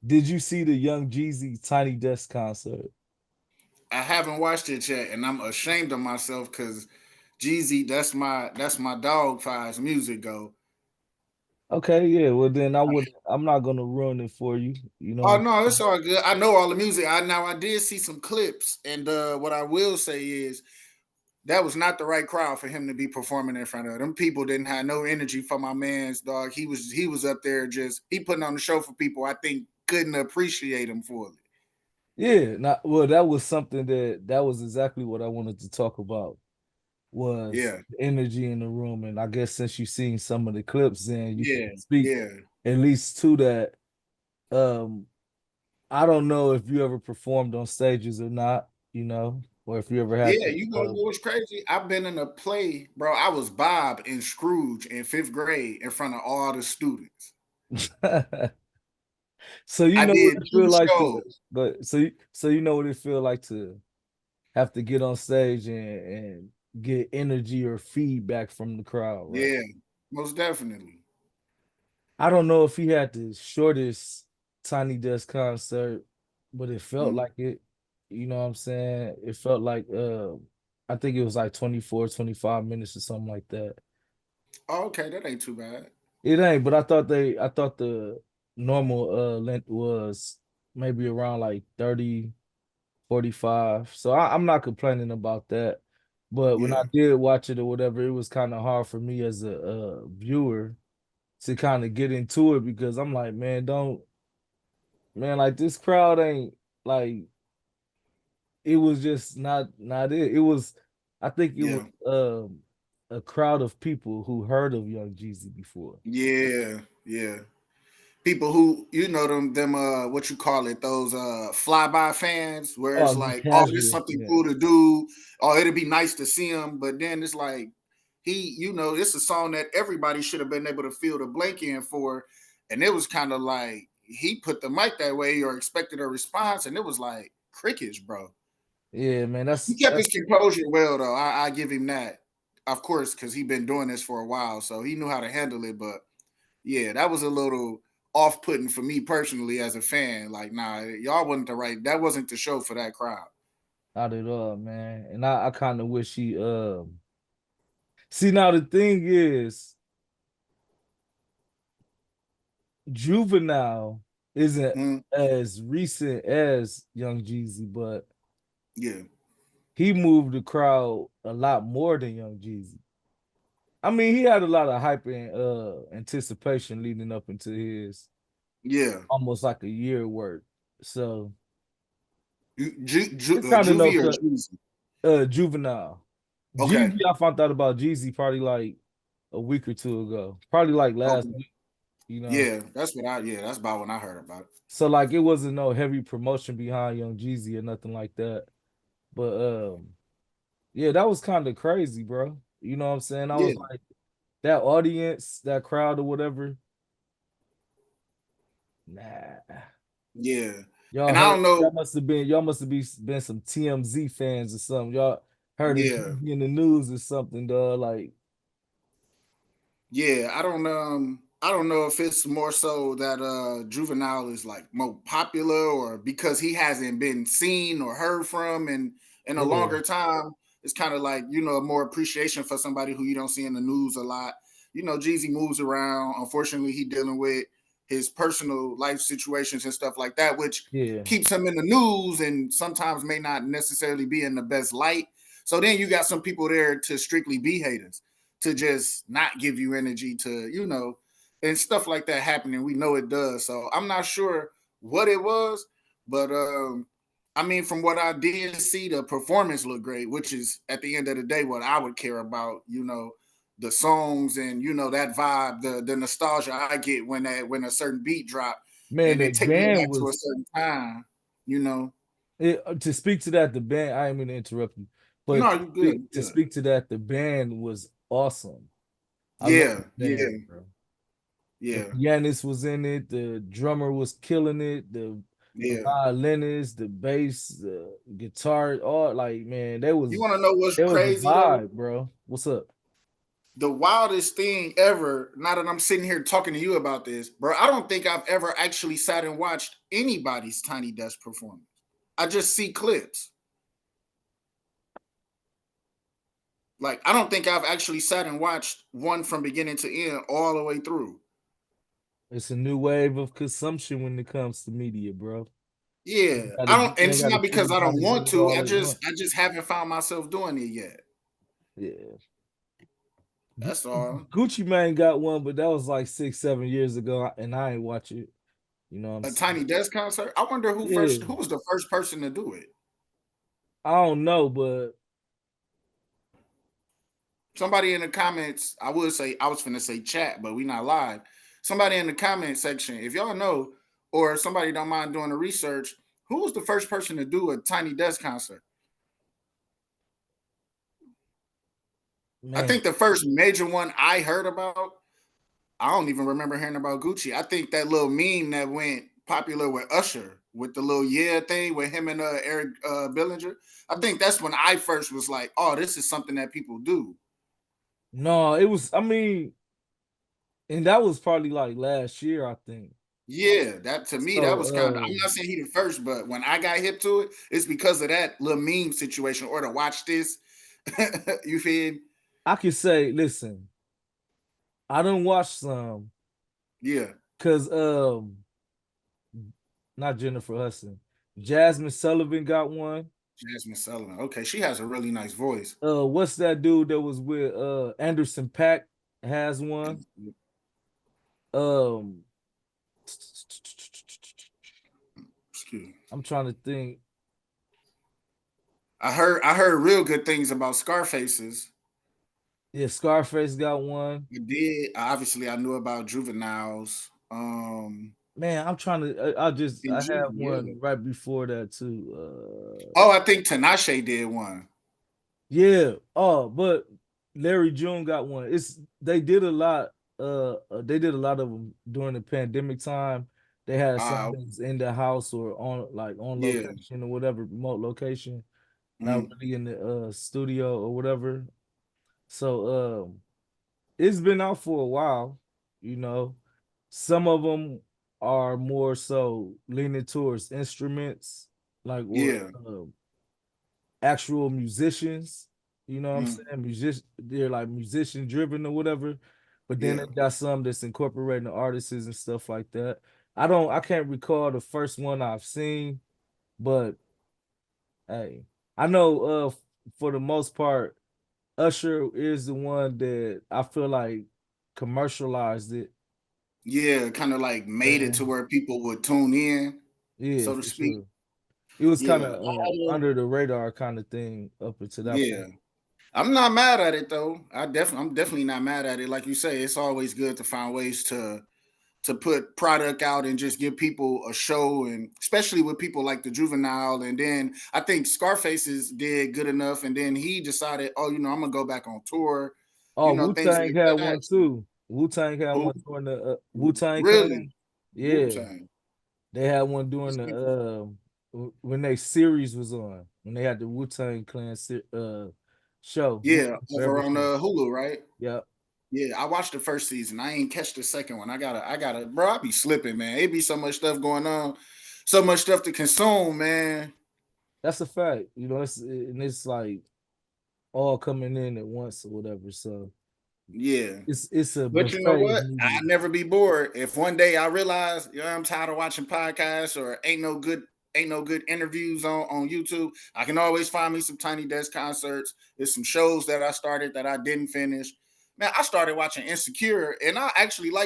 Did you see the Young Jeezy Tiny Desk concert? I haven't watched it yet, and I'm ashamed of myself because Jeezy, that's my dog. Fives music go. Okay, yeah. Well, then I would. I'm not gonna ruin it for you. You know what Oh I'm no, it's saying? all good. I know all the music. I did see some clips, and what I will say is that was not the right crowd for him to be performing in front of. Them people didn't have no energy for my man's dog. He was up there just he putting on the show for people. I think couldn't appreciate him fully. Yeah. Not well. That was something that was exactly what I wanted to talk about. Was Yeah, the energy in the room, and I guess since you've seen some of the clips, then you yeah, can speak yeah, at least to that. Um, I don't know if you ever performed on stages or not. Or if you ever had yeah. to. You know what's crazy? I've been in a play, bro. I was Bob in Scrooge in fifth grade in front of all the students. So you I know what did it two feel like to, shows. but so you know what it feel like to have to get on stage and get energy or feedback from the crowd, right? Yeah, most definitely. I don't know if he had the shortest Tiny Desk concert, but it felt Mm. like it. You know what I'm saying? It felt like I think it was like 24, 25 minutes or something like that. Oh, okay, that ain't too bad. It ain't, but I thought the normal length was maybe around like 30, 45. So I'm not complaining about that. But when I Yeah, did watch it or whatever, it was kind of hard for me as a viewer to kind of get into it because I'm like, man, don't man, like this crowd ain't like it was just not it. It was I think it was yeah, a crowd of people who heard of Young Jeezy before. yeah, yeah. People who them what you call it, those flyby fans where Oh, it's the like, oh, it's casual, something yeah. cool to do, or it'd be nice to see him, but then it's like it's a song that everybody should have been able to feel the blank in for, and it was kind of like he put the mic that way or expected a response, and it was like crickets, bro. Yeah, man, He that's kept his that's composure well though. I give him that, of course, because he been doing this for a while, so he knew how to handle it, but yeah, that was a little off putting for me personally as a fan. Like, nah, y'all wasn't the right. That wasn't the show for that crowd. not at all, man. And I kind of wish he see now the thing is Juvenile isn't Mm, as recent as Young Jeezy, but yeah, he moved the crowd a lot more than Young Jeezy. I mean, he had a lot of hype and anticipation leading up into his yeah. almost like a year work. So it's kind of no Juvie or cut. Jeezy? Juvenile. Okay, Jeezy, I found out about Jeezy probably like a week or two ago. Probably like last okay. week, you know. Yeah, that's about when I heard about it. So like it wasn't no heavy promotion behind Young Jeezy or nothing like that. But yeah, that was kind of crazy, bro. You know what I'm saying? I was Yeah, like, that audience, that crowd or whatever, nah. yeah. Y'all And I heard don't know. y'all must have been some TMZ fans or something. Y'all heard of Yeah, Jeezy in the news or something, dog. Like, yeah. I don't know if it's more so that Juvenile is like more popular or because he hasn't been seen or heard from in a yeah, longer time. It's kind of like, more appreciation for somebody who you don't see in the news a lot. Jeezy moves around. Unfortunately, he dealing with his personal life situations and stuff like that, which yeah, keeps him in the news and sometimes may not necessarily be in the best light. So then you got some people there to strictly be haters, to just not give you energy, to and stuff like that happening. We know it does. So I'm not sure what it was, but I mean, from what I did see, the performance looked great, which is at the end of the day what I would care about. The songs and that vibe, the nostalgia I get when a certain beat drop, man. and The it take me band back to a was certain time. You know, to speak to that. The band. I didn't mean to interrupt you, but no, you good, you to good. speak to that, the band was awesome. I love Yeah, the yeah, band, bro. The yeah, pianist was in it. The drummer was killing it. The yeah. violinist, the bass, the guitar, all like man, You want to know what's there was a crazy though? vibe, bro. What's up? The wildest thing ever, now that I'm sitting here talking to you about this, bro, I don't think I've ever actually sat and watched anybody's Tiny Desk performance. I just see clips. Like, I don't think I've actually sat and watched one from beginning to end all the way through. It's a new wave of consumption when it comes to media, bro. Yeah, You gotta I don't, get, and you it's gotta not sit because I down don't and get want it to. all I at just, once. I just haven't found myself doing it yet. Yeah. That's all. Gucci Mane got one, but that was like 6, 7 years ago, and I ain't watch it. You know what I'm A saying? Tiny Desk concert. I wonder Yeah. who was the first person to do it. I don't know, but Somebody in the comments, I would say, I was finna say chat, but we not live. Somebody in the comment section, if y'all know, or if somebody don't mind doing the research, who was the first person to do a Tiny Desk concert? I man, think the first major one I heard about, I don't even remember hearing about Gucci. I think that little meme that went popular with Usher with the little yeah thing with him and Eric Billinger. I think that's when I first was like, oh, this is something that people do. no, it was. I mean, and that was probably like last year, I think. Yeah, that to me, that was kind of, So, I'm not saying he the first, but when I got hip to it, it's because of that little meme situation or to watch this. You feel? I could say, listen, I done watched some Yeah. because not Jennifer Hudson, Jasmine Sullivan got one. Jasmine Sullivan. Okay, she has a really nice voice. What's that dude that was with Anderson Pack has one. Um, Excuse me. I'm trying to think. I heard real good things about Scarfaces. Yeah, Scarface got one. I did. Obviously, I knew about juveniles. Man, I'm trying to. I have Yeah. one right before that too. Oh, I think Tinashe did one. Yeah. Oh, but Larry June got one. It's they did a lot. They did a lot of them during the pandemic time. They had some Uh, that's in the house or on yeah. location or whatever remote location, not Mm, really in the studio or whatever. So it's been out for a while. You know, some of them are more so leaning towards instruments, like or yeah. actual musicians. You know what I'm Mm, saying? They're like musician driven or whatever. But then yeah. they got some that's incorporating the artists and stuff like that. I can't recall the first one I've seen, but hey, I know for the most part, Usher is the one that I feel like commercialized it. Yeah. Kind of like made it to Man, where people would tune in, yeah, so to for speak. sure. It was kind Yeah. of under the radar kind of thing up until that Yeah. point. I'm not mad at it though. I'm definitely not mad at it. Like you say, it's always good to find ways to put product out and just give people a show, and especially with people like the juvenile. And then I think Scarface's did good enough, and then he decided, oh, I'm gonna go back on tour, Oh, Wu things Tang like had that. one too. Wu Tang had Who one during the Wu Tang really? Clan. Wu Yeah, Tang. they had one during the when they series was on when they had the Wu Tang Clan show. Wu Yeah, Tang over Forever on show. Hulu, right? Yeah, Yeah, I watched the first season. I ain't catch the second one. I gotta, bro. I be slipping, man. It be so much stuff going on, so much stuff to consume, man. that's a fact. You know, it's like all coming in at once or whatever. So Yeah. it's a But you know buffet of what? I media. never be bored. If one day I realize, I'm tired of watching podcasts or ain't no good interviews on YouTube, I can always find me some Tiny Desk concerts. There's some shows that I started that I didn't finish. Man, I started watching Insecure, and I actually like